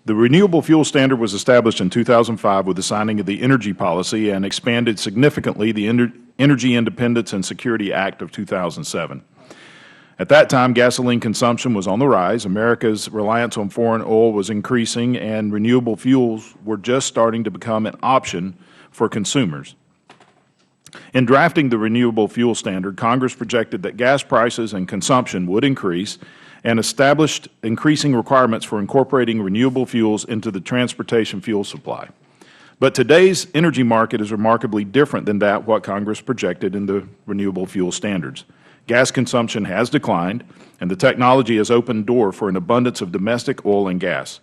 The Renewable Fuel Standard was established in 2005 with the signing of the Energy Policy and expanded significantly the Energy Independence and Security Act of 2007. At that time, gasoline consumption was on the rise, America's reliance on foreign oil was increasing, and renewable fuels were just starting to become an option for consumers. In drafting the Renewable Fuel Standard, Congress projected that gas prices and consumption would increase and established increasing requirements for incorporating renewable fuels into the transportation fuel supply. But today's energy market is remarkably different than what Congress projected in the Renewable Fuel Standards. Gas consumption has declined, and the technology has opened the door for an abundance of domestic oil and gas.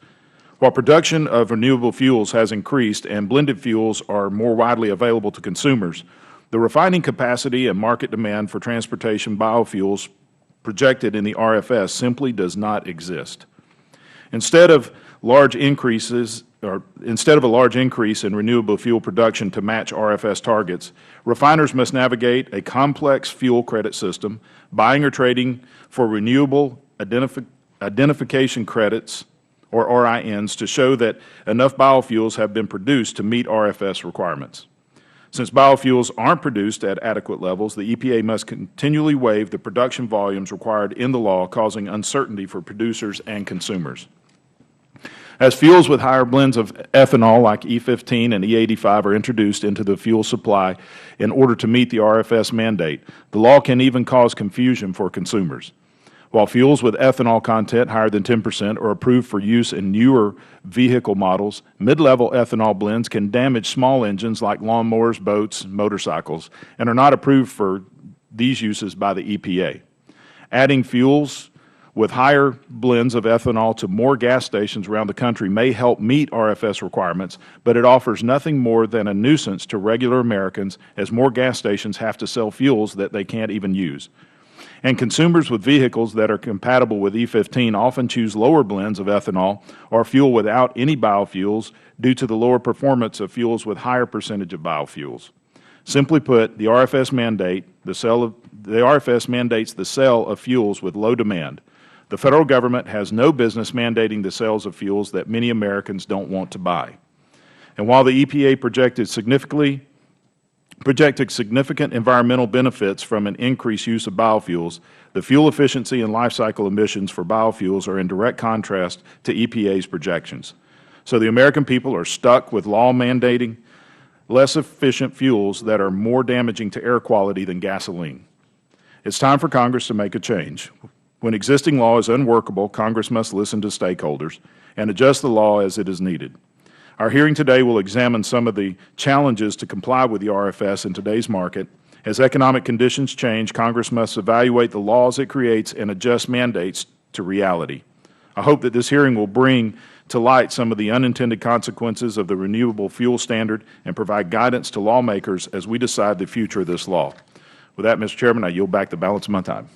While production of renewable fuels has increased and blended fuels are more widely available to consumers, the refining capacity and market demand for transportation biofuels projected in the RFS simply does not exist. Instead of a large increase in renewable fuel production to match RFS targets, refiners must navigate a complex fuel credit system, buying or trading for renewable identification credits, or RINs, to show that enough biofuels have been produced to meet RFS requirements. Since biofuels aren't produced at adequate levels, the EPA must continually waive the production volumes required in the law, causing uncertainty for producers and consumers. As fuels with higher blends of ethanol like E15 and E85 are introduced into the fuel supply in order to meet the RFS mandate, the law can even cause confusion for consumers. While fuels with ethanol content higher than 10% are approved for use in newer vehicle models, mid-level ethanol blends can damage small engines like lawnmowers, boats, and motorcycles, and are not approved for these uses by the EPA. Adding fuels with higher blends of ethanol to more gas stations around the country may help meet RFS requirements, but it offers nothing more than a nuisance to regular Americans, as more gas stations have to sell fuels that they can't even use. And consumers with vehicles that are compatible with E15 often choose lower blends of ethanol or fuel without any biofuels due to the lower performance of fuels with higher percentage of biofuels. Simply put, the RFS mandates the sale of fuels with low demand. The Federal Government has no business mandating the sales of fuels that many Americans don't want to buy. And while the EPA projected significant environmental benefits from an increased use of biofuels, the fuel efficiency and life cycle emissions for biofuels are in direct contrast to EPA's projections. So the American people are stuck with law mandating less efficient fuels that are more damaging to air quality than gasoline. It's time for Congress to make a change. When existing law is unworkable, Congress must listen to stakeholders and adjust the law as it is needed. Our hearing today will examine some of the challenges to comply with the RFS in today's market. As economic conditions change, Congress must evaluate the laws it creates and adjust mandates to reality. I hope that this hearing will bring to light some of the unintended consequences of the Renewable Fuel Standard and provide guidance to lawmakers as we decide the future of this law. With that, Mr. Chairman, I yield back the balance of my time.